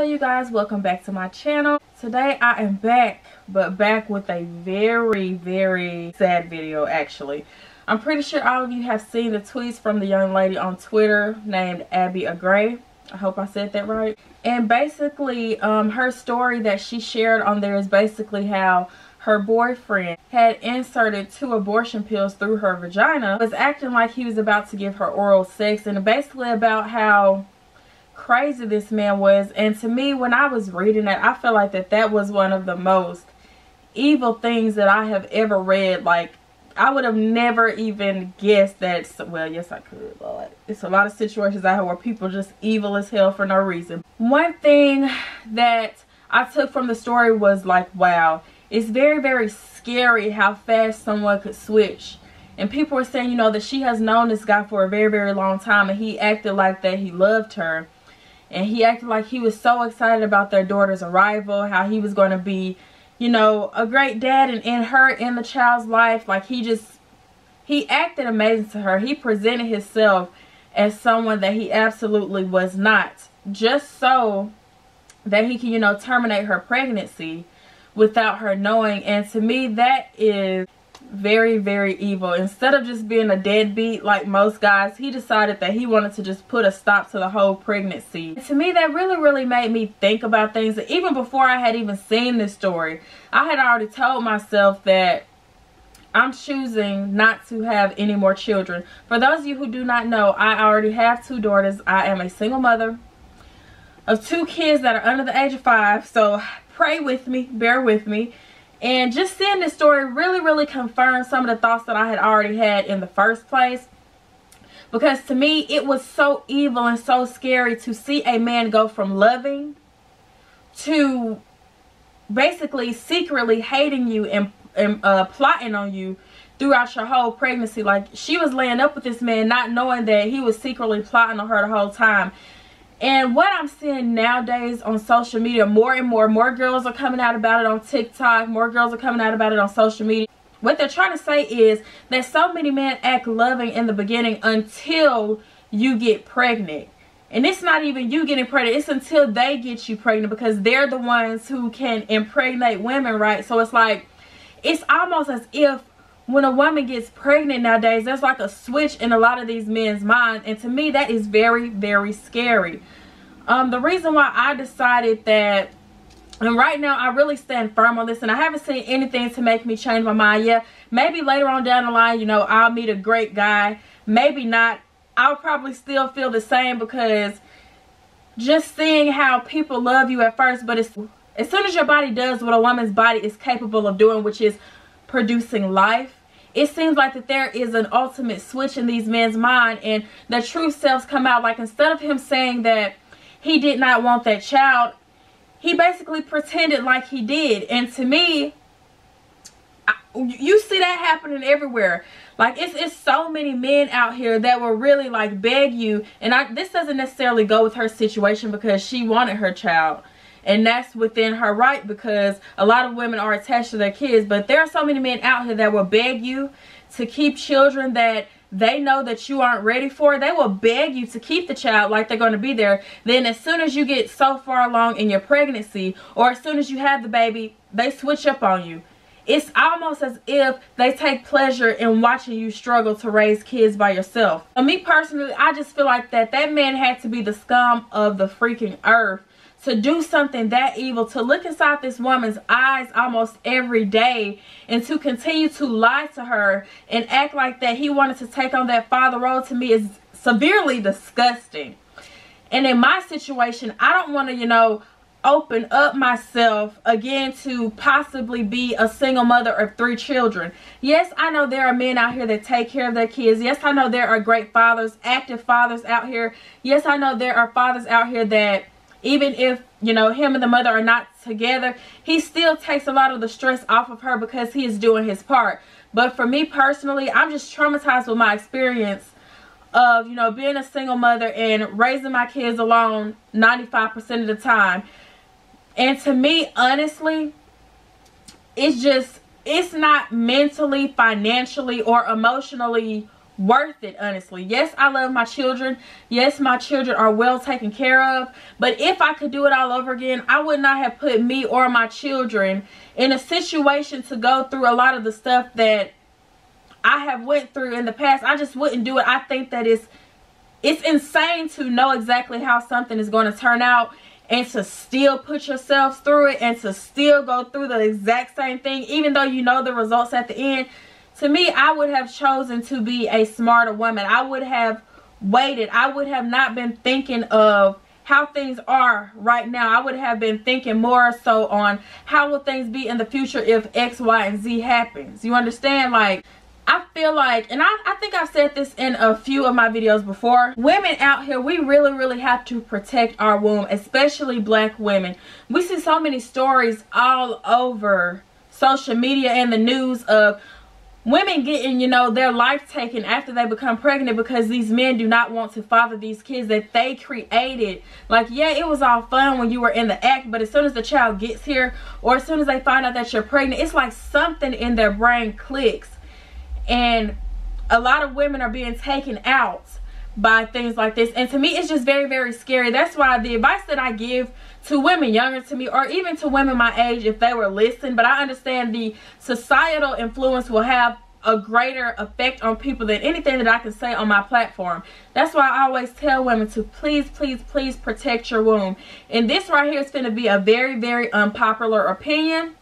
Hello you guys, welcome back to my channel. Today I am back, but back with a very sad video actually. I'm pretty sure all of you have seen the tweets from the young lady on Twitter named aba-aggrey. I hope I said that right. And basically her story that she shared on there is basically how her boyfriend had inserted 2 abortion pills through her vagina, was acting like he was about to give her oral sex, and basically about how crazy this man was. And to me, when I was reading that, I felt like that was one of the most evil things that I have ever read. Like, I would have never even guessed that. Well, yes I could, Lord. It's a lot of situations out here where people are just evil as hell for no reason. One thing that I took from the story was like, wow, it's very scary how fast someone could switch. And people were saying, you know, that she has known this guy for a very long time, and he acted like that he loved her. And he acted like he was so excited about their daughter's arrival, how he was going to be, you know, a great dad and in the child's life. Like, he acted amazing to her. He presented himself as someone that he absolutely was not, just so that he can, you know, terminate her pregnancy without her knowing. And to me, that is very evil. Instead of just being a deadbeat like most guys, he decided that he wanted to just put a stop to the whole pregnancy. And to me, that really made me think about things. Even before I had even seen this story, I had already told myself that I'm choosing not to have any more children. For those of you who do not know, I already have 2 daughters. I am a single mother of 2 kids that are under the age of 5. So pray with me, bear with me. And just seeing this story really confirmed some of the thoughts that I had already had in the first place. Because to me, it was so evil and so scary to see a man go from loving to basically secretly hating you and plotting on you throughout your whole pregnancy. Like, she was laying up with this man not knowing that he was secretly plotting on her the whole time. And what I'm seeing nowadays on social media, more and more girls are coming out about it on TikTok. More girls are coming out about it on social media. What they're trying to say is that so many men act loving in the beginning until you get pregnant. And it's not even you getting pregnant. It's until they get you pregnant, because they're the ones who can impregnate women, right? So it's like, it's almost as if when a woman gets pregnant nowadays, there's like a switch in a lot of these men's minds. And to me, that is very scary. The reason why I decided that, and right now I really stand firm on this, and I haven't seen anything to make me change my mind yet. Maybe later on down the line, you know, I'll meet a great guy. Maybe not. I'll probably still feel the same, because just seeing how people love you at first, but as soon as your body does what a woman's body is capable of doing, which is producing life, it seems like that there is an ultimate switch in these men's mind, and the true selves come out. Like, instead of him saying that he did not want that child, he basically pretended like he did. And to me, you see that happening everywhere. Like, it's so many men out here that will really like beg you. And this doesn't necessarily go with her situation, because she wanted her child, and that's within her right, because a lot of women are attached to their kids. But there are so many men out here that will beg you to keep children that they know that you aren't ready for. They will beg you to keep the child like they're going to be there. Then as soon as you get so far along in your pregnancy, or as soon as you have the baby, they switch up on you. It's almost as if they take pleasure in watching you struggle to raise kids by yourself. For me personally, I just feel like that man had to be the scum of the freaking earth to do something that evil, to look inside this woman's eyes almost every day, and to continue to lie to her and act like that he wanted to take on that father role. To me, is severely disgusting. And in my situation, I don't want to, you know, open up myself again to possibly be a single mother of 3 children. Yes, I know there are men out here that take care of their kids. Yes, I know there are great fathers, active fathers out here. Yes, I know there are fathers out here that, even if, you know, him and the mother are not together, he still takes a lot of the stress off of her because he is doing his part. But for me personally, I'm just traumatized with my experience of, you know, being a single mother and raising my kids alone 95% of the time. And to me, honestly, it's not mentally, financially, or emotionally worth it, honestly. Yes, I love my children. Yes, my children are well taken care of. But if I could do it all over again, I would not have put me or my children in a situation to go through a lot of the stuff that I have went through in the past. I just wouldn't do it. I think that it's insane to know exactly how something is going to turn out and to still put yourselves through it and to still go through the exact same thing, even though you know the results at the end. To me, I would have chosen to be a smarter woman. I would have waited. I would have not been thinking of how things are right now. I would have been thinking more so on how will things be in the future if X, Y, and Z happens. You understand? Like, I feel like, and I think I've said this in a few of my videos before, women out here, we really have to protect our womb, especially black women. We see so many stories all over social media and the news of women getting, you know, their life taken after they become pregnant because these men do not want to father these kids that they created. Like, yeah, it was all fun when you were in the act, but as soon as the child gets here or as soon as they find out that you're pregnant, it's like something in their brain clicks. And a lot of women are being taken out by things like this. And to me, it's just very scary. That's why the advice that I give to women younger to me, or even to women my age if they were listening, but I understand the societal influence will have a greater effect on people than anything that I can say on my platform. That's why I always tell women to please protect your womb. And this right here is going to be a very unpopular opinion.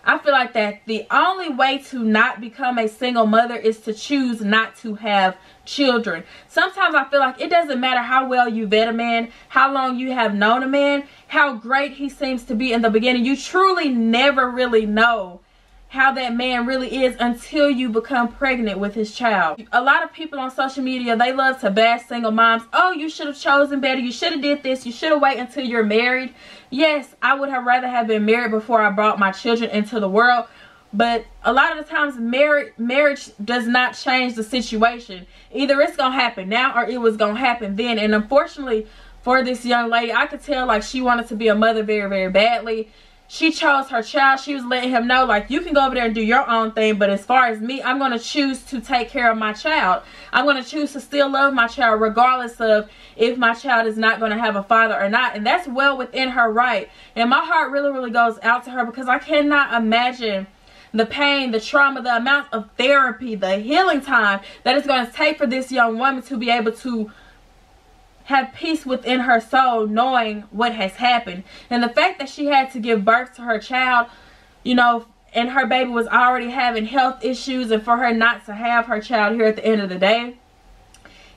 I feel like that the only way to not become a single mother is to choose not to have children. Sometimes I feel like it doesn't matter how well you vet a man, how long you have known a man, how great he seems to be in the beginning. You truly never really know how that man really is until you become pregnant with his child. A lot of people on social media, they love to bash single moms. Oh, you should have chosen better. You should have did this. You should have waited until you're married. Yes, I would have rather have been married before I brought my children into the world. But a lot of the times marriage does not change the situation. Either it's going to happen now or it was going to happen then. And unfortunately for this young lady, I could tell like she wanted to be a mother very badly. She chose her child. She was letting him know, like, you can go over there and do your own thing, but as far as me, I'm going to choose to take care of my child. I'm going to choose to still love my child regardless of if my child is not going to have a father or not. And that's well within her right. And my heart really goes out to her because I cannot imagine the pain, the trauma, the amount of therapy, the healing time that it's going to take for this young woman to be able to have peace within her soul knowing what has happened. And the fact that she had to give birth to her child, you know, and her baby was already having health issues, and for her not to have her child here at the end of the day,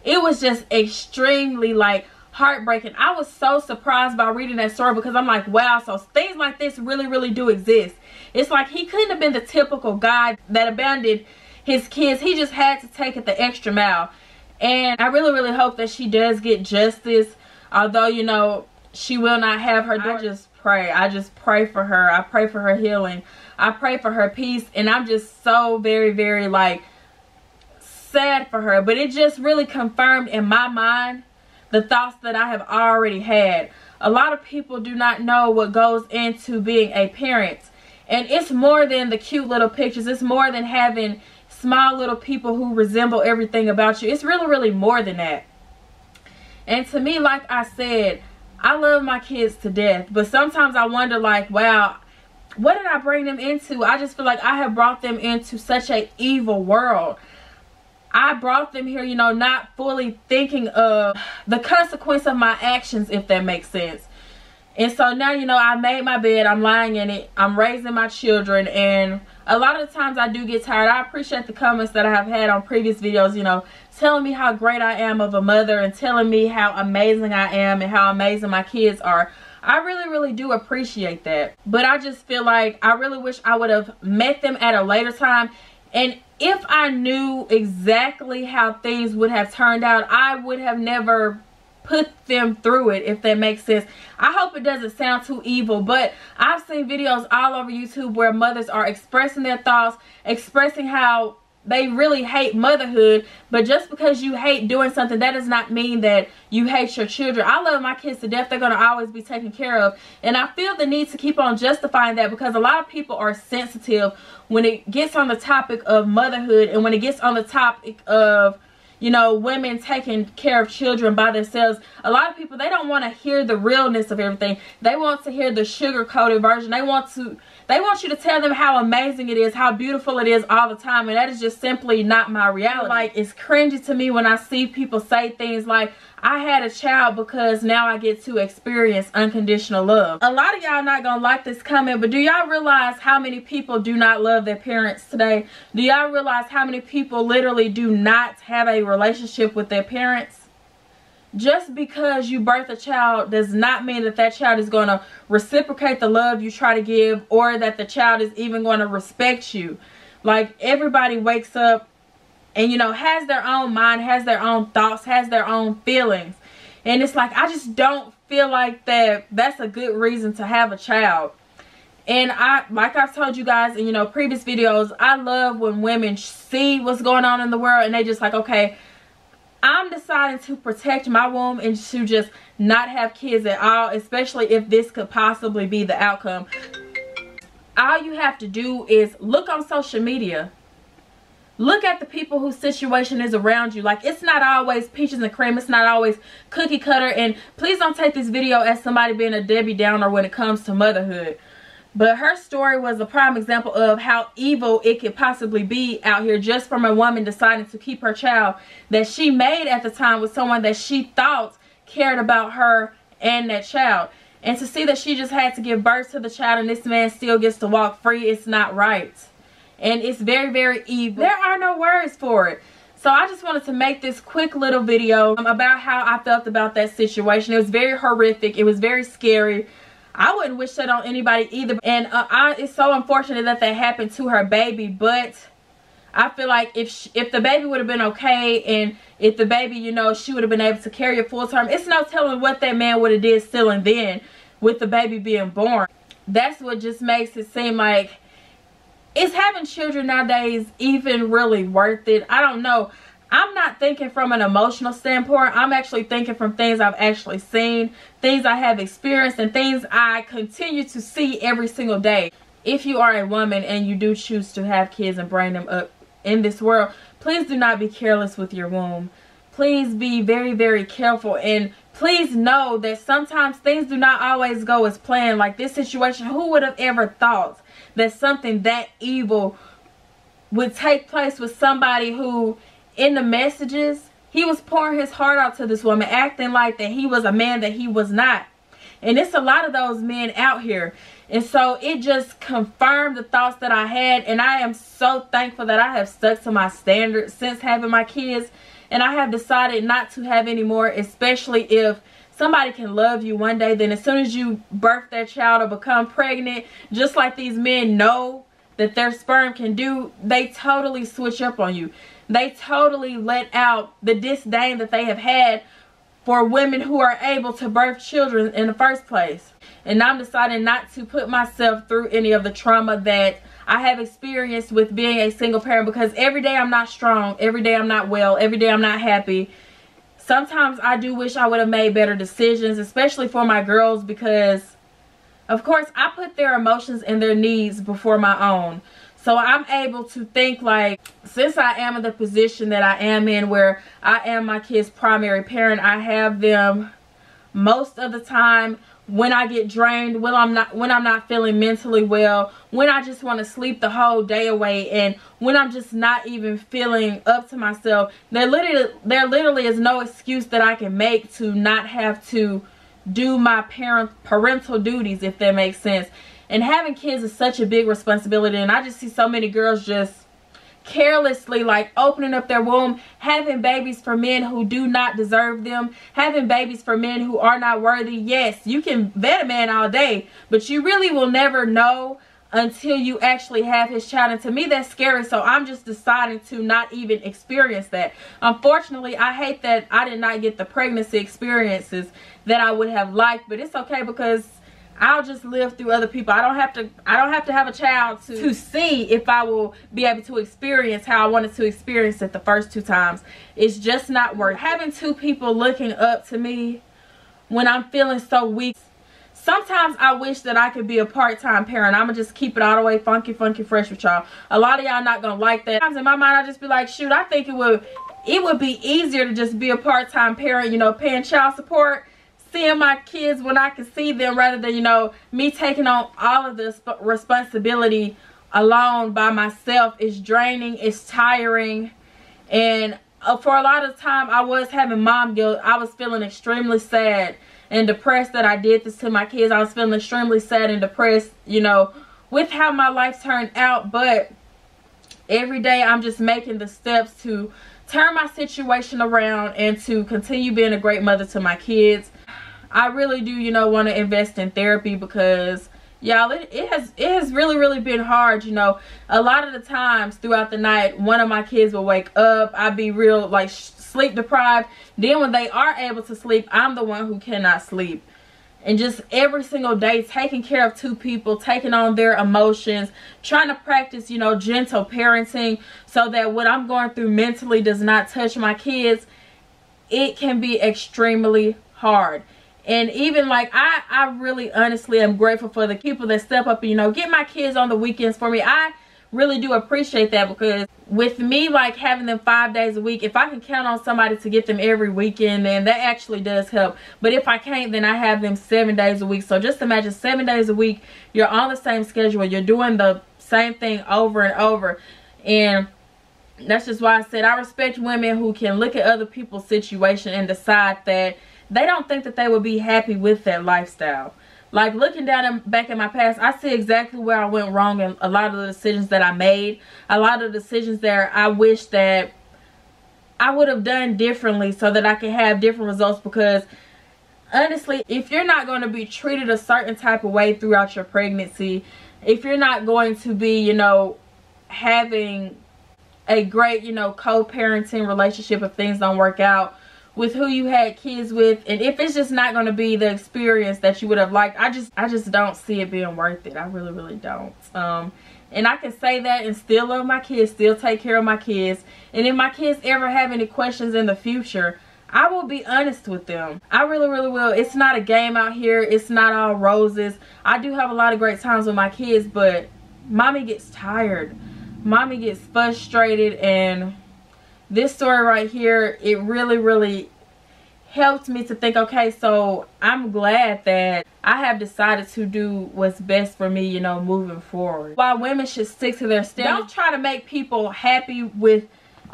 it was just extremely like heartbreaking. I was so surprised by reading that story because I'm like, wow, so things like this really do exist. It's like he couldn't have been the typical guy that abandoned his kids. He just had to take it the extra mile. And I really hope that she does get justice. Although, you know, she will not have her daughter. I just pray for her. I pray for her healing. I pray for her peace. And I'm just so very like sad for her. But it just really confirmed in my mind the thoughts that I have already had. A lot of people do not know what goes into being a parent. And it's more than the cute little pictures. It's more than having small little people who resemble everything about you. It's really more than that. And to me, like I said, I love my kids to death, but sometimes I wonder, like, wow, what did I bring them into? I just feel like I have brought them into such an evil world. I brought them here, you know, not fully thinking of the consequence of my actions, if that makes sense. And so now, you know, I made my bed, I'm lying in it, I'm raising my children, and a lot of the times I do get tired. I appreciate the comments that I have had on previous videos, you know, telling me how great I am of a mother and telling me how amazing I am and how amazing my kids are. I really do appreciate that. But I just feel like I really wish I would have met them at a later time. And if I knew exactly how things would have turned out, I would have never put them through it, if that makes sense. I hope it doesn't sound too evil, but I've seen videos all over YouTube where mothers are expressing their thoughts, expressing how they really hate motherhood, but just because you hate doing something, that does not mean that you hate your children. I love my kids to death. They're going to always be taken care of, and I feel the need to keep on justifying that because a lot of people are sensitive when it gets on the topic of motherhood, and when it gets on the topic of, you know, women taking care of children by themselves. A lot of people, they don't want to hear the realness of everything. They want to hear the sugar-coated version. They want you to tell them how amazing it is, how beautiful it is all the time, and that is just simply not my reality. Like, it's cringy to me when I see people say things like, I had a child because now I get to experience unconditional love. A lot of y'all not gonna like this comment, but do y'all realize how many people do not love their parents today? Do y'all realize how many people literally do not have a relationship with their parents? Just because you birth a child does not mean that that child is going to reciprocate the love you try to give, or that the child is even going to respect you. Like, everybody wakes up and, you know, has their own mind, has their own thoughts, has their own feelings. And it's like, I just don't feel like that's a good reason to have a child. And like I've told you guys in, you know, previous videos, I love when women see what's going on in the world and they just like, okay, I'm deciding to protect my womb and to just not have kids at all, especially if this could possibly be the outcome. All you have to do is look on social media. Look at the people whose situation is around you. Like, it's not always peaches and cream. It's not always cookie cutter. And please don't take this video as somebody being a Debbie Downer when it comes to motherhood. But her story was a prime example of how evil it could possibly be out here, just from a woman deciding to keep her child that she made at the time with someone that she thought cared about her and that child. And to see that she just had to give birth to the child and this man still gets to walk free, it's not right. And it's very, very evil. There are no words for it. So I just wanted to make this quick little video about how I felt about that situation. It was very horrific. It was very scary. I wouldn't wish that on anybody either. And it's so unfortunate that that happened to her baby. But I feel like if the baby would have been okay, and if the baby, you know, she would have been able to carry it full term, it's no telling what that man would have did still and then with the baby being born. That's what just makes it seem like, is having children nowadays even really worth it? I don't know. I'm not thinking from an emotional standpoint. I'm actually thinking from things I've actually seen, things I have experienced, and things I continue to see every single day. If you are a woman and you do choose to have kids and bring them up in this world, please do not be careless with your womb. Please be very, very careful, and please know that sometimes things do not always go as planned. Like this situation, who would have ever thought that something that evil would take place with somebody who, in the messages, he was pouring his heart out to this woman, acting like that he was a man that he was not. And it's a lot of those men out here. And so it just confirmed the thoughts that I had. And I am so thankful that I have stuck to my standards since having my kids. And I have decided not to have any more, especially if somebody can love you one day, then as soon as you birth their child or become pregnant, just like these men know that their sperm can do, they totally switch up on you. They totally let out the disdain that they have had for women who are able to birth children in the first place. And I'm deciding not to put myself through any of the trauma that I have experienced with being a single parent, because every day I'm not strong, every day I'm not well, every day I'm not happy. Sometimes I do wish I would have made better decisions, especially for my girls, because of course I put their emotions and their needs before my own. So I'm able to think like, since I am in the position that I am in, where I am my kids' primary parent, I have them most of the time when I get drained, when I'm not feeling mentally well, when I just want to sleep the whole day away, and when I'm just not even feeling up to myself. There literally is no excuse that I can make to not have to do my parental duties, if that makes sense. And having kids is such a big responsibility, and I just see so many girls just carelessly like opening up their womb, having babies for men who do not deserve them, having babies for men who are not worthy. Yes, you can vet a man all day, but you really will never know until you actually have his child. And to me, that's scary. So I'm just deciding to not even experience that. Unfortunately, I hate that I did not get the pregnancy experiences that I would have liked, but it's okay, because I'll just live through other people. I don't have to have a child to see if I will be able to experience how I wanted to experience it the first 2 times. It's just not worth having 2 people looking up to me when I'm feeling so weak. Sometimes I wish that I could be a part-time parent. I'm gonna just keep it all the way funky fresh with y'all. A lot of y'all not gonna like that. Sometimes in my mind I just be like, shoot, I think it would be easier to just be a part-time parent, you know, paying child support, seeing my kids when I can see them, rather than, you know, me taking on all of this responsibility alone by myself. Is draining, it's tiring, and for a lot of time I was having mom guilt. I was feeling extremely sad and depressed that I did this to my kids. I was feeling extremely sad and depressed, you know, with how my life turned out. But every day I'm just making the steps to turn my situation around and to continue being a great mother to my kids. I really do, you know, want to invest in therapy, because y'all, it has really been hard. You know, a lot of the times throughout the night, one of my kids will wake up. I'd be real like sleep deprived. Then when they are able to sleep, I'm the one who cannot sleep. And just every single day taking care of 2 people, taking on their emotions, trying to practice, you know, gentle parenting, so that what I'm going through mentally does not touch my kids. It can be extremely hard. And even like I really honestly am grateful for the people that step up and, you know, get my kids on the weekends for me. I really do appreciate that, because with me like having them 5 days a week, if I can count on somebody to get them every weekend, then that actually does help. But if I can't, then I have them 7 days a week. So just imagine 7 days a week, you're on the same schedule, you're doing the same thing over and over. And that's just why I said I respect women who can look at other people's situation and decide that they don't think that they would be happy with that lifestyle. Like, looking down back at my past, I see exactly where I went wrong in a lot of the decisions that I made. A lot of the decisions there I wish that I would have done differently so that I could have different results. Because honestly, if you're not going to be treated a certain type of way throughout your pregnancy, if you're not going to be, you know, having a great, you know, co-parenting relationship if things don't work out with who you had kids with, and if it's just not going to be the experience that you would have liked, I just don't see it being worth it. I really don't. And I can say that and still love my kids, still take care of my kids. And if my kids ever have any questions in the future, I will be honest with them. I really will. It's not a game out here. It's not all roses. I do have a lot of great times with my kids, but mommy gets tired. Mommy gets frustrated, and this story right here, it really helped me to think, okay, so I'm glad that I have decided to do what's best for me, you know, moving forward. While women should stick to their standards, don't try to make people happy with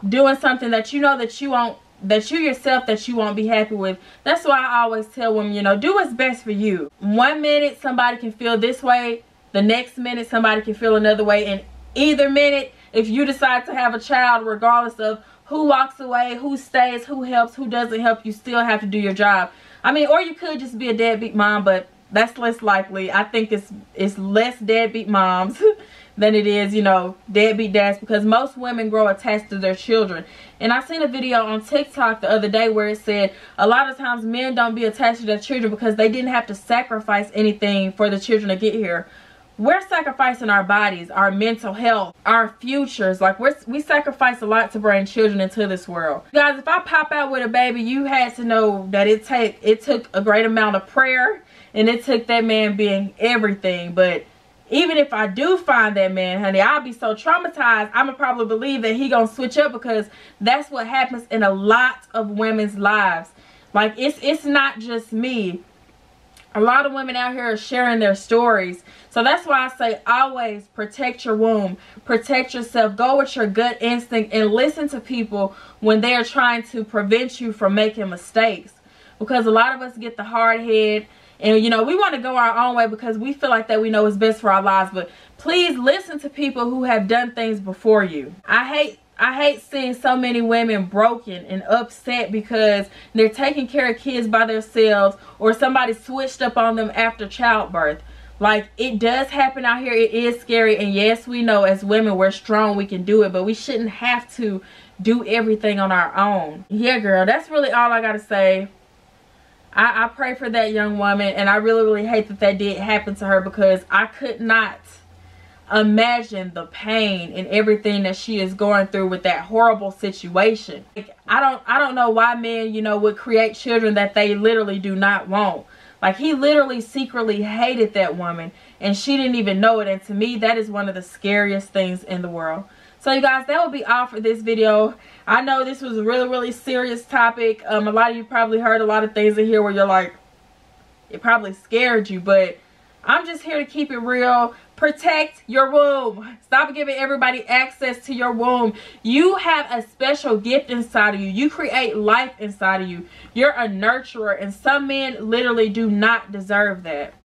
doing something that you know that you won't, that you yourself that you won't be happy with. That's why I always tell women, you know, do what's best for you. One minute somebody can feel this way, the next minute somebody can feel another way, and either minute, if you decide to have a child, regardless of who walks away, who stays, who helps, who doesn't help, you still have to do your job. I mean, or you could just be a deadbeat mom, but that's less likely. I think it's less deadbeat moms than it is, you know, deadbeat dads, because most women grow attached to their children. And I seen a video on TikTok the other day where it said a lot of times men don't be attached to their children because they didn't have to sacrifice anything for the children to get here. We're sacrificing our bodies, our mental health, our futures. Like, we sacrifice a lot to bring children into this world. Guys, if I pop out with a baby, you had to know that it took a great amount of prayer, and it took that man being everything. But even if I do find that man, honey, I'll be so traumatized, I'ma probably believe that he gonna switch up, because that's what happens in a lot of women's lives. Like, it's not just me. A lot of women out here are sharing their stories. So that's why I say always protect your womb. Protect yourself. Go with your gut instinct and listen to people when they are trying to prevent you from making mistakes. Because a lot of us get the hard head, and, you know, we want to go our own way because we feel like that we know what's best for our lives. But please listen to people who have done things before you. I hate seeing so many women broken and upset because they're taking care of kids by themselves, or somebody switched up on them after childbirth. Like, it does happen out here. It is scary. And yes, we know as women, we're strong. We can do it. But we shouldn't have to do everything on our own. Yeah, girl, that's really all I got to say. I pray for that young woman, and I really hate that that did happen to her, because I could not imagine the pain and everything that she is going through with that horrible situation. Like, I don't know why men, you know, would create children that they literally do not want. Like, he literally secretly hated that woman, and she didn't even know it. And to me, that is one of the scariest things in the world. So you guys, that will be all for this video. I know this was a really serious topic. A lot of you probably heard a lot of things in here where you're like, it probably scared you, but I'm just here to keep it real. Protect your womb. Stop giving everybody access to your womb. You have a special gift inside of you. You create life inside of you. You're a nurturer, and some men literally do not deserve that.